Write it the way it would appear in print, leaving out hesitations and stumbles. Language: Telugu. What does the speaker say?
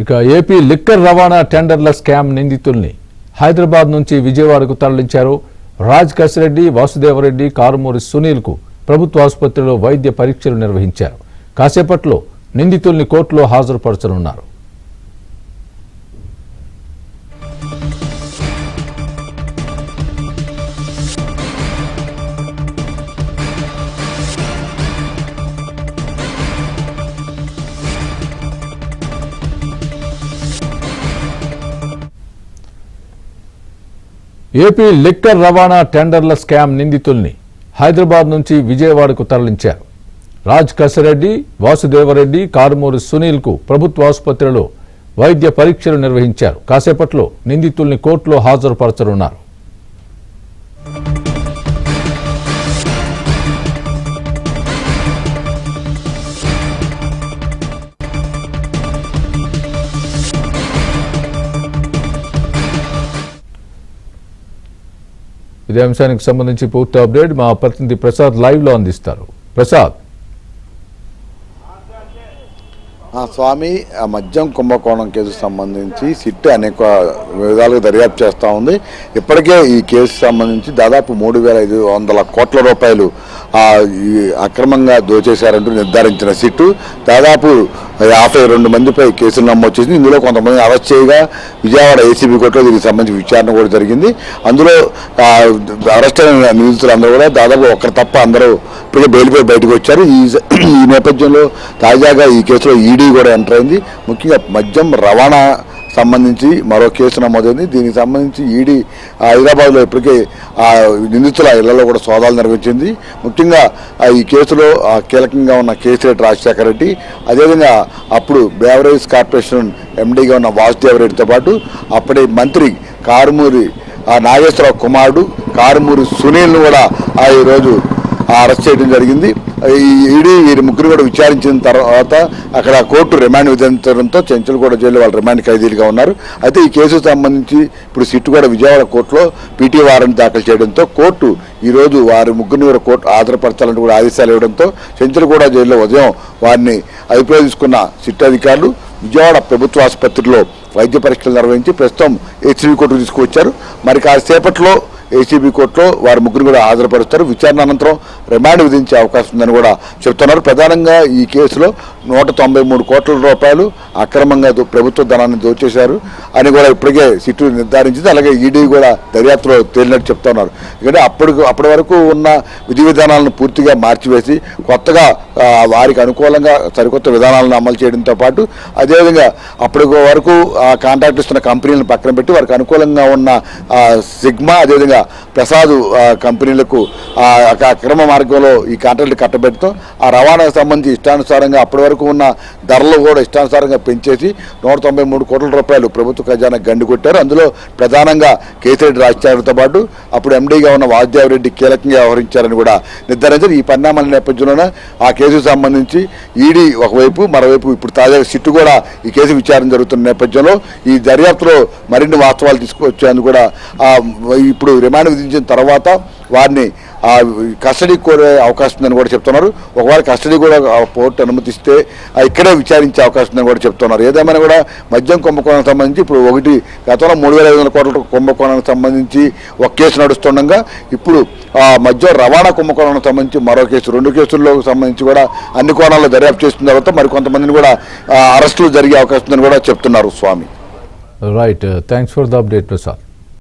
ఇక ఏపీ లిక్కర్ రవాణా టెండర్ల స్కామ్ నిందితుల్ని హైదరాబాద్ నుంచి విజయవాడకు తరలించారు. రాజ్ కసిరెడ్డి, వాసుదేవరెడ్డి, కారుమూరి సునీల్కు ప్రభుత్వ ఆసుపత్రిలో వైద్య పరీక్షలు నిర్వహించారు. కాసేపట్లో నిందితుల్ని కోర్టులో హాజరుపరచనున్నారు. ఏపీ లిక్కర్ రవాణా టెండర్ల స్కామ్ నిందితుల్ని హైదరాబాద్ నుంచి విజయవాడకు తరలించారు. రాజ్ కసిరెడ్డి, వాసుదేవరెడ్డి, కారుమూరి సునీల్కు ప్రభుత్వ ఆసుపత్రిలో వైద్య పరీక్షలు నిర్వహించారు. కాసేపట్లో నిందితుల్ని కోర్టులో హాజరుపరచనున్నారు. ఇదే అంశానికి సంబంధించి పూర్తి అప్డేట్ మా ప్రతినిధి ప్రసాద్ లైవ్ లో అందిస్తారు. ప్రసాద్. స్వామి, మద్యం కుంభకోణం కేసుకు సంబంధించి సిట్ అనేక విధాలుగా దర్యాప్తు చేస్తూ ఉంది. ఇప్పటికే ఈ కేసు సంబంధించి దాదాపు 3,500 కోట్ల రూపాయలు అక్రమంగా దోచేశారంటూ నిర్ధారించిన సిట్టు దాదాపు 52 మందిపై కేసులు నమోదు చేసింది. ఇందులో కొంతమంది అరెస్ట్ చేయగా విజయవాడ ఏసీబీ కోర్టులో దీనికి సంబంధించి విచారణ కూడా జరిగింది. అందులో అరెస్ట్ అయిన నిందితులందరూ కూడా దాదాపు ఒక్కరు తప్ప అందరూ ఇప్పటికే బెయిల్పై బయటకు వచ్చారు. ఈ నేపథ్యంలో తాజాగా ఈ కేసులో ఈడీ కూడా ఎంటర్ అయింది. ముఖ్యంగా మద్యం రవాణా సంబంధించి మరో కేసు నమోదైంది. దీనికి సంబంధించి ఈడీ హైదరాబాద్లో ఇప్పటికే నిందితుల ఇళ్లలో కూడా సోదాలు నిర్వహించింది. ముఖ్యంగా ఈ కేసులో కీలకంగా ఉన్న కేసీఆర్ రాజశేఖర రెడ్డి, అదేవిధంగా అప్పుడు బేవరేజ్ కార్పొరేషన్ ఎండీగా ఉన్న వాసుదేవరెడ్డితో పాటు అప్పటి మంత్రి కారుమూరి నాగేశ్వరరావు కుమారుడు కారుమూరి సునీల్ను కూడా ఈరోజు అరెస్ట్ చేయడం జరిగింది. ఈడీ వీరి ముగ్గురు కూడా విచారించిన తర్వాత అక్కడ కోర్టు రిమాండ్ విధించడంతో చెంచల్గూడ జైలు వాళ్ళు రిమాండ్ ఖైదీలుగా ఉన్నారు. అయితే ఈ కేసుకు సంబంధించి ఇప్పుడు సిట్టు కూడా విజయవాడ కోర్టులో పీటీ వారెంట్ దాఖలు చేయడంతో కోర్టు ఈరోజు వారి ముగ్గురిని కూడా కోర్టు హాజరుపరచాలంటూ కూడా ఆదేశాలు ఇవ్వడంతో చెంచల్గూడ జైల్లో ఉదయం వారిని అదుపులో తీసుకున్న సిట్ అధికారులు విజయవాడ ప్రభుత్వ ఆసుపత్రిలో వైద్య పరీక్షలు నిర్వహించి ప్రస్తుతం ఏసీబీ కోర్టుకు తీసుకువచ్చారు. మరి కాసేపట్లో ఏసీబీ కోర్టులో వారి ముగ్గురు కూడా హాజరుపరుస్తారు. విచారణ అనంతరం రిమాండ్ విధించే అవకాశం ఉందని కూడా చెప్తున్నారు. ప్రధానంగా ఈ కేసులో 193 కోట్ల రూపాయలు అక్రమంగా ప్రభుత్వ ధనాన్ని దోచేశారు అని కూడా ఇప్పటికే సిట్టు నిర్ధారించింది. అలాగే ఈడీ కూడా దర్యాప్తులో తేలినట్టు చెప్తున్నారు. ఎందుకంటే అప్పటి వరకు ఉన్న విధి విధానాలను పూర్తిగా మార్చివేసి కొత్తగా వారికి అనుకూలంగా సరికొత్త విధానాలను అమలు చేయడంతో పాటు అదేవిధంగా అప్పటి వరకు కాంట్రాక్ట్ ఇస్తున్న కంపెనీలను పక్కన పెట్టి వారికి అనుకూలంగా ఉన్న సిగ్మా అదేవిధంగా ప్రసాద్ కంపెనీలకు అక్రమ మార్గంలో ఈ కాంట్రాక్ట్ కట్టబెట్టడం రవాణాకు సంబంధించి ఇష్టానుసారంగా అప్పటి వరకు ఉన్న ధరలు కూడా ఇష్టానుసారంగా పెంచేసి 193 కోట్ల రూపాయలు ప్రభుత్వ ఖజానా గండి కొట్టారు. అందులో ప్రధానంగా కేసీఆర్ రాజశేఖర్తో పాటు అప్పుడు ఎండీగా ఉన్న వాసుదేవరెడ్డి కీలకంగా వ్యవహరించారని కూడా నిర్ధారించారు. ఈ పరిణామాల నేపథ్యంలోనే ఆ కేసుకు సంబంధించి ఈడీ ఒకవైపు మరోవైపు ఇప్పుడు తాజాగా సిట్టు కూడా ఈ కేసు విచారణ జరుగుతున్న నేపథ్యంలో ఈ దర్యాప్తులో మరిన్ని వాస్తవాలు తీసుకువచ్చేందుకు కూడా ఇప్పుడు రిమాండ్ విధించిన తర్వాత వారిని కస్టడీ కోరే అవకాశం ఉందని కూడా చెప్తున్నారు. ఒకవేళ కస్టడీ కూడా కోర్టు అనుమతిస్తే ఇక్కడే విచారించే అవకాశం ఉందని కూడా చెప్తున్నారు. ఏదేమైనా కూడా మద్యం కుంభకోణానికి సంబంధించి ఇప్పుడు గతంలో 3,500 కోట్ల కుంభకోణానికి సంబంధించి ఒక కేసు నడుస్తుండగా ఇప్పుడు మద్యం రవాణా కుంభకోణానికి సంబంధించి మరో కేసు 2 కేసుల్లో సంబంధించి కూడా అన్ని కోణాల్లో దర్యాప్తు చేస్తున్న తర్వాత మరి కొంతమందిని కూడా అరెస్టులు జరిగే అవకాశం ఉందని కూడా చెప్తున్నారు. Swami. Right, thanks for the update Prasad.